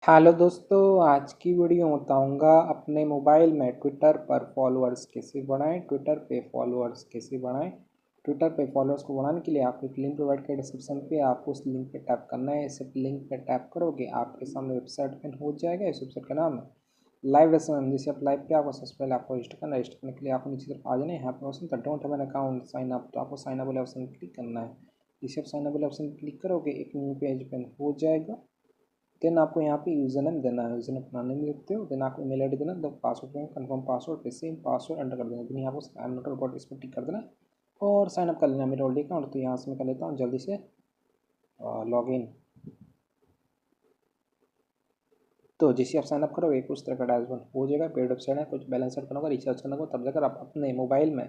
Hello दोस्तों, आज की वीडियो में बताऊंगा अपने मोबाइल में ट्विटर पर फॉलोअर्स कैसे बढ़ाएं। ट्विटर पे फॉलोअर्स को बढ़ाने के लिए आपको एक लिंक प्रोवाइड किया डिस्क्रिप्शन पे, आपको उस लिंक पे टैप करना है। इस लिंक पे टैप करोगे आपके सामने वेबसाइट ओपन हो जाएगा। इस वेबसाइट का नाम है लाइव एसएमएम। जैसे आप लाइव पे आपको सबसे पहले आपको रजिस्टर करना है। रजिस्टर करने के लिए आपको नीचे तरफ आ जाना है। यहाँ पे ऑप्शन था don't have an account sign up, तो आपको साइन अप वाले ऑप्शन क्लिक करना है। जिसे आप साइन अप वाले ऑप्शन क्लिक करोगे एक न्यू पेज ओपन हो जाएगा। देन आपको यहाँ पे यूज़र नेम देना है, यूज़र नेम अपना नेम लिखते हो। देन आपको ईमेल आईडी देना, देन पासवर्ड में कन्फर्म पासवर्ड पे सेम पासवर्ड एंटर कर देना। देन यहाँ पर आई एम नॉट रोबोट इस पर टिक कर देना और साइन अप कर लेना। मेरा ऑलरेडी अकाउंट तो यहाँ से मैं कर लेता हूँ जल्दी से लॉग इन। तो जैसे आप साइन अप करोगे उस तरह का डैशबोर्ड हो जाएगा। पेड वेबसाइट है, कुछ बैलेंस सेट करना होगा, रिचार्ज करना होगा, तब जाकर आप अपने मोबाइल में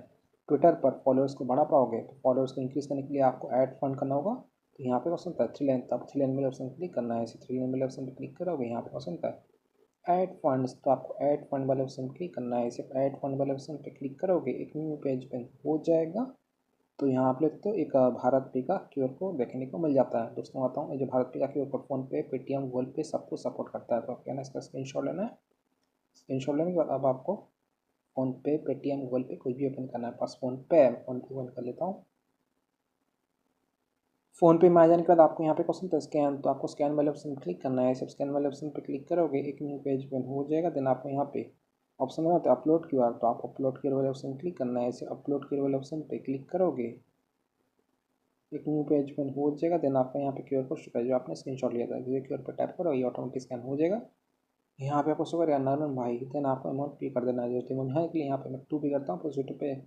ट्विटर पर फॉलोअर्स को बढ़ा पाओगे। तो फॉलोअर्स को इंक्रीज़ करने के लिए आपको ऐड फंड करना होगा। तो यहाँ पे ऑप्शन था थ्री लाइन, तो आप थ्री लाइन वाले ऑप्शन क्लिक करना है। ऐसे थ्री लाइन वाले ऑप्शन पर क्लिक करोगे यहाँ पे ऑप्शन था ऐड फंड्स, तो आपको ऐड फंड वाले ऑप्शन क्लिक करना है। सिर्फ ऐड फंड वाले ऑप्शन पे क्लिक करोगे एक न्यू पेज पे हो जाएगा। तो यहाँ आप लोग तो एक भारत पे का क्यूआर कोड देखने को मिल जाता है। दोस्तों बताऊँ, ये जो भारत पे का क्यूआर कोड फोन पे, पेटीएम, गूगल पे सबको सपोर्ट करता है। तो आप क्या ना इसका स्क्रीनशॉट लेना है। स्क्रीनशॉट लेने के बाद अब आपको फोन पे, पेटीएम, गूगल पे कोई भी ओपन करना है। पास फोन पे है, फोन पे ओपन कर लेता हूँ। फ़ोन पे में आ जाने के बाद आपको यहाँ पे क्वेश्चन था स्कैन, तो आपको स्कैन वाले ऑप्शन क्लिक करना है। सब स्कैन वाले ऑप्शन पे क्लिक करोगे एक न्यू पेज ओपन हो जाएगा। देन आपको यहाँ पे ऑप्शन में होता है अपलोड क्यूआर, तो आप अपलोड क्यूआर वाले ऑप्शन क्लिक करना है। ऐसे अपलोड क्यूआर वाले ऑप्शन पे क्लिक करोगे एक न्यू पेज ओपन हो जाएगा। देन आपका यहाँ पे क्यूआर कोड है जो आपने स्क्रीनशॉट लिया था, ये क्यूआर पे टैप करो, ये ऑटोमेटिक स्कैन हो जाएगा। यहाँ पे आपको शो करेगा नॉर्मल भाई। देन आपको अमाउंट पे कर देना है जो अमाउंट है, के लिए यहाँ पे मैं 2 पे करता हूँ प्रोसीड पे।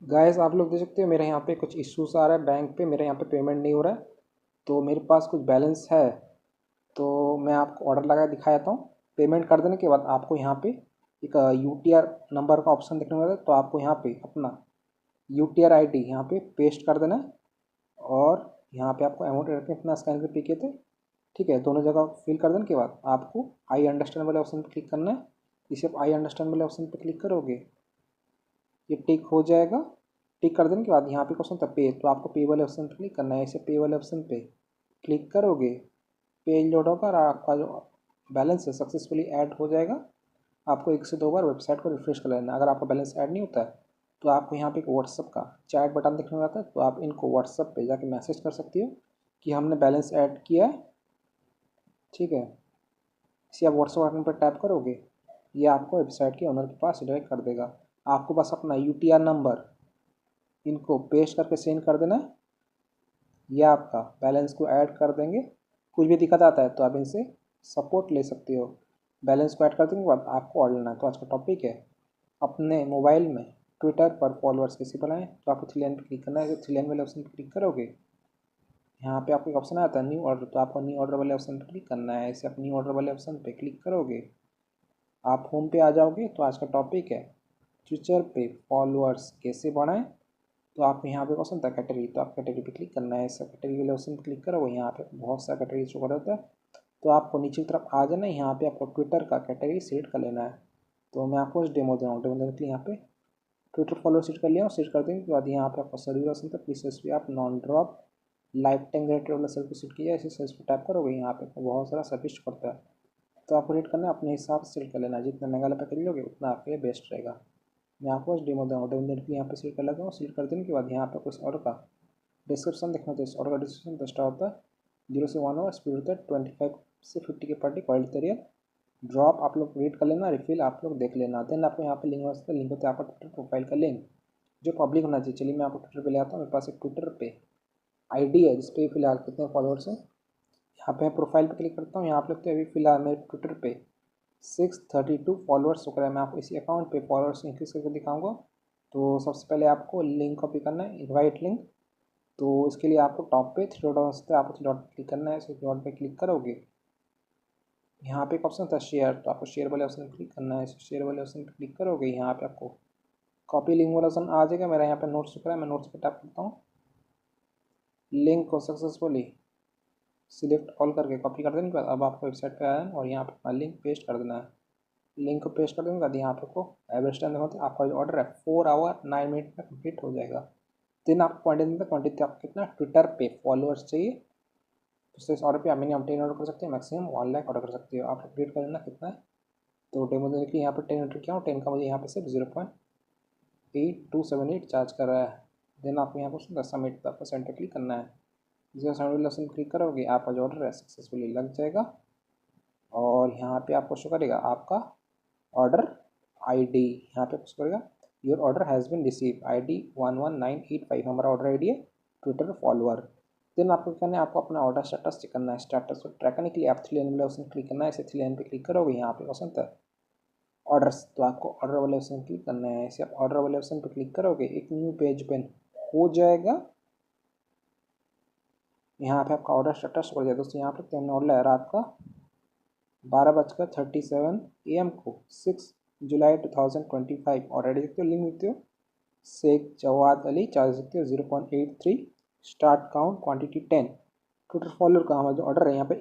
गाइस आप लोग देख सकते हो मेरे यहाँ पे कुछ इश्यूज आ रहा है बैंक पे, मेरे यहाँ पे पेमेंट नहीं हो रहा है। तो मेरे पास कुछ बैलेंस है, तो मैं आपको ऑर्डर लगा के दिखा देता हूँ। पेमेंट कर देने के बाद आपको यहाँ पे एक UTR नंबर का ऑप्शन देखने को मिलता है, तो आपको यहाँ पे अपना UTR ID यहाँ पे पेस्ट कर देना है। और यहाँ पे आपको अमाउंट रख के अपना स्कैन करके किए थे, ठीक है, दोनों जगह फिल कर देने के बाद आपको आई अंडरस्टैंड वाले ऑप्शन पर क्लिक करना है। इसे आप आई अंडरस्टैंड वाले ऑप्शन पर क्लिक करोगे ये टिक हो जाएगा। टिक कर देने के बाद यहाँ पे क्वेश्चन था पे, तो आपको पे वाले ऑप्शन पर क्लिक करना है। इसे पे वाले ऑप्शन पे क्लिक करोगे, पेज लोड होगा और आपका जो बैलेंस है सक्सेसफुली ऐड हो जाएगा। आपको 1 से 2 बार वेबसाइट को रिफ्रेश कर लेना। अगर आपका बैलेंस ऐड नहीं होता है तो आपको यहाँ पे एक व्हाट्सअप का चैट बटन देखने को आता है, तो आप इनको व्हाट्सअप पे जाके मैसेज कर सकती हो कि हमने बैलेंस ऐड किया है, ठीक है। इसे आप व्हाट्सअप बटन पर टैप करोगे, ये आपको वेबसाइट के ओनर के पास डायरेक्ट कर देगा। आपको बस अपना UTR नंबर इनको पेस्ट करके सेंड कर देना है, ये आपका बैलेंस को ऐड कर देंगे। कुछ भी दिक्कत आता है तो आप इनसे सपोर्ट ले सकते हो। बैलेंस को ऐड कर देने के बाद आपको ऑर्डर लेना है। तो आज का टॉपिक है अपने मोबाइल में ट्विटर पर फॉलोअर्स कैसे बनाएं। तो आपको थ्री लाइन पर क्लिक करना है। थ्री लाइन वाले ऑप्शन पर क्लिक करोगे यहाँ पे आपको एक ऑप्शन आता है न्यू ऑर्डर, तो आपको न्यू ऑर्डर वाले ऑप्शन पर क्लिक करना है। ऐसे आप न्यू ऑर्डर वाले ऑप्शन पर क्लिक करोगे आप होम पे आ जाओगे। तो आज का टॉपिक है ट्विटर पे फॉलोअर्स कैसे बढ़ाएं। तो आपको यहाँ पे ऑप्शन था कैटेगरी, तो आप कैटेगरी पे क्लिक करना है। ऐसा कैटेगरी वाले ऑप्शन पर क्लिक करोगे यहाँ पे बहुत सारा कैटेगरी शो कर होता है। तो आपको नीचे की तरफ आ जाना है, यहाँ पे आपको ट्विटर का कैटेगरी सेलेक्ट कर लेना है। तो मैं आपको डेमो दे रहा हूँ। डेमो देने के लिए यहाँ पे ट्विटर फॉलो सेट कर लिया और सेट कर देने के बाद यहाँ पे आपका सर्विस ऑप्शन था प्लीज भी आप non drop life time rate वाला सर्विस को सेट किया। ऐसे सर्विस पर टैप करोगे यहाँ पे बहुत सारा सर्विस पड़ता है, तो आपको रेट करना है अपने हिसाब से सेट कर लेना। जितना महंगा वाला पैकेज लोगे उतना आपके लिए बेस्ट रहेगा। मैं आपको बस डेमो दूँगा। डेमो देने के लिए यहाँ पे सेट कर लेता हूँ। सेट कर देने के बाद यहाँ पे कुछ ऑर्डर का डिस्क्रिप्शन देखना, तो इस ऑर्डर का डिस्क्रिप्शन दस्टा होता है 0 से 1 आवर, स्पीड होता है 25 से 50 के per day, quality real drop आप लोग रीड कर लेना, रिफिल आप लोग देख लेना। देन आपको यहाँ पे लिंक होता है, लिंक होता है आपका ट्विटर प्रोफाइल का लिंक जो पब्लिक होना चाहिए। चलिए मैं आपको ट्विटर पे ले आता हूँ। मेरे पास एक ट्विटर पे ID है जिस पे फिलहाल कितने फॉलोअर्स हैं। यहाँ पे प्रोफाइल पे क्लिक करता हूँ। यहाँ पे लगता है अभी फिलहाल मेरे ट्विटर पे 632 फॉलोअर्स हो गए। मैं आपको इसी अकाउंट पे फॉलोअर्स इंक्रीज करके दिखाऊंगा। तो सबसे पहले आपको लिंक कॉपी करना है, इनवाइट लिंक। तो इसके लिए आपको टॉप पे थ्री डॉट से आपको थ्री डॉट क्लिक करना है। इस डॉट पे क्लिक करोगे यहाँ पे एक ऑप्शन था शेयर, तो आपको शेयर वाले ऑप्शन क्लिक करना है। शेयर वाले ऑप्शन पे क्लिक करोगे यहाँ पे आपको कॉपी लिंक वाला ऑप्शन आ जाएगा। मेरा यहाँ पे नोट्स दिख रहा है, मैं नोट्स पे टैप करता हूँ। लिंक को सक्सेसफुली सिलेक्ट ऑल करके कॉपी कर देने के बाद अब आपको वेबसाइट पे आया है और यहाँ पे अपना लिंक पेस्ट कर देना है। लिंक को पेस्ट कर देने के बाद यहाँ पे को एवरेज टाइम देखो, आपका जो ऑर्डर है 4 आवर 9 मिनट में कंप्लीट हो जाएगा। देन आपको क्वांटिटी में क्वांटिटी आपको कितना ट्विटर पे फॉलोअर्स चाहिए, तो इस ऑर्डर पे आप मिनिमम 10 ऑर्डर कर सकते हैं, मैक्सिमम 1 लाख ऑर्डर कर सकते हो। आप अपडेट कर लेना कितना है। तो डेमो देने के लिए यहाँ पर 10 एंटर किया हूँ, 10 का मुझे यहाँ पे सिर्फ 0.8278 चार्ज कर रहा है। देन आपको यहाँ पर सबमिट द परसेंट क्लिक करना है। जो सबमिट क्लिक करोगे आपका जो ऑर्डर है सक्सेसफुली लग जाएगा और यहाँ पे आपको शो करेगा आपका ऑर्डर आईडी। यहाँ पे शो करेगा your order has been receive ID 11985 हमारा ऑर्डर आईडी है ट्विटर फॉलोअर। देन आपको करना है, आपको अपना ऑर्डर स्टेटस चेक करना है। स्टेटस को ट्रैक करने के लिए आप 3 लाइन वाले ऑप्शन क्लिक करना है। इसे 3 लाइन पे क्लिक करोगे, यहाँ पे ऑप्शन था ऑर्डर्स, तो आपको ऑर्डर वाले ऑप्शन क्लिक करना है। इसे आप ऑर्डर वाले ऑप्शन पे क्लिक करोगे एक न्यू पेज ओपन हो जाएगा। यहाँ पे आपका ऑर्डर स्टेटस हो जाएगा दोस्तों। यहाँ पे हमने ऑर्डर है रात का 12:37 AM को 6 जुलाई 2025 और रेडी देखते हो, लिंक देखते हो शेख जवाद अली, चार्ज देखते हो 0.83, start count quantity 10, total follower का हमारा जो ऑर्डर है यहाँ पे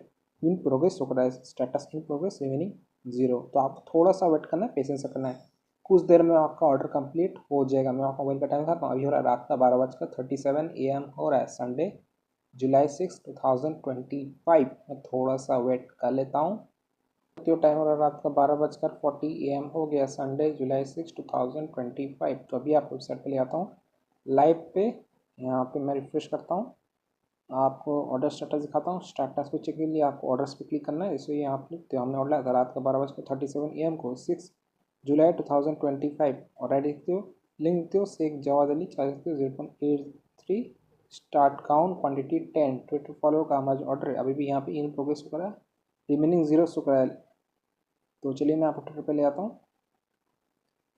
इन प्रोग्रेस हो रहा है, स्टेटस इन प्रोग्रेस रिमेनिंग 0। तो आपको थोड़ा सा वेट करना है, पेशेंस करना है, कुछ देर में आपका ऑर्डर कंप्लीट हो जाएगा। मैं आपका मोबाइल का टाइम दिखाता हूँ। अभी हो रहा है रात का 12:37 AM हो रहा है, संडे जुलाई 6 2025। मैं थोड़ा सा वेट कर लेता हूँ। तो टाइम हो रहा है रात का 12:40 AM हो गया, संडे जुलाई 6 2025। तो अभी आप वेबसाइट पे ले आता हूँ लाइव पे। यहाँ पे मैं रिफ्रेश करता हूँ, आपको ऑर्डर स्टेटस दिखाता हूँ। स्टेटस को चेक के लिए आपको ऑर्डर्स पे क्लिक करना है। इसलिए यहाँ पे तो हमने ऑर्डर था रात का 12:37 AM को 6 जुलाई 2025 और आई देखते हो, लिंक देखते हो शेख जवाद अली, चार्ज देखते हो 0.83, start count quantity 10, Twitter follow का हमारा जो ऑर्डर है अभी भी यहाँ पे इन प्रोग्रेस हो रहा है, रिमेनिंग 0 शो कर रहा है। तो चलिए मैं आपको ट्विटर पे ले आता हूँ।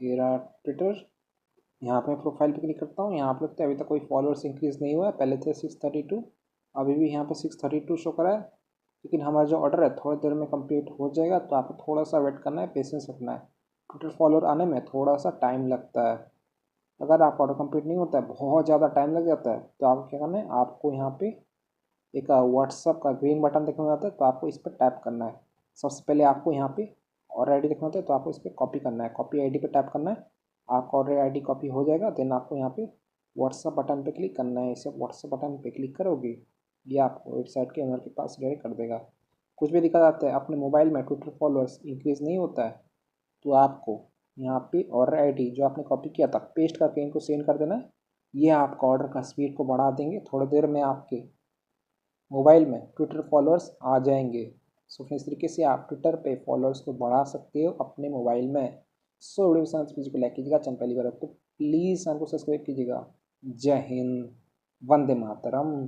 ये रहा ट्विटर। यहाँ पे प्रोफाइल पे क्लिक करता हूँ। यहाँ पे लगता है अभी तक कोई फॉलोअर्स इंक्रीज़ नहीं हुआ है, पहले थे 632, अभी भी यहाँ पे 632 शो करा है। लेकिन हमारा जो ऑर्डर है थोड़ी देर में कंप्लीट हो जाएगा, तो आपको थोड़ा सा वेट करना है, पेशेंस रखना है। ट्विटर फॉलोअर आने में थोड़ा सा टाइम लगता है। अगर आपका ऑर्डर कंप्लीट नहीं होता है, बहुत ज़्यादा टाइम लग जाता है, तो आपको क्या करना है, आपको यहाँ पे एक व्हाट्सअप का ग्रीन बटन देखने को आता है, तो आपको इस पर टैप करना है। सबसे पहले आपको यहाँ पे और आईडी देखना होता है, तो आपको इस पर कॉपी करना है, कॉपी आईडी पे टैप करना है, आपका ऑर्डर आईडी कॉपी हो जाएगा। देन आपको यहाँ पे व्हाट्सअप बटन पे क्लिक करना है। इसे व्हाट्सअप बटन पे क्लिक करोगे, ये आपको वेबसाइट के ओनर के पास डायरेक्ट कर देगा। कुछ भी दिक्कत आता है अपने मोबाइल में ट्विटर फॉलोअर्स इंक्रीज़ नहीं होता है, तो आपको यहाँ पे ऑर्डर आईडी जो आपने कॉपी किया था पेस्ट करके इनको सेंड कर देना है। ये आपका ऑर्डर का स्पीड को बढ़ा देंगे, थोड़ी देर में आपके मोबाइल में ट्विटर फॉलोअर्स आ जाएंगे। सो इस तरीके से आप ट्विटर पे फॉलोअर्स को बढ़ा सकते हो अपने मोबाइल में। सो वीडियो को लाइक कीजिएगा, चैनल पहली बार तो प्लीज़ चैनल को सब्सक्राइब कीजिएगा। जय हिंद, वंदे मातरम।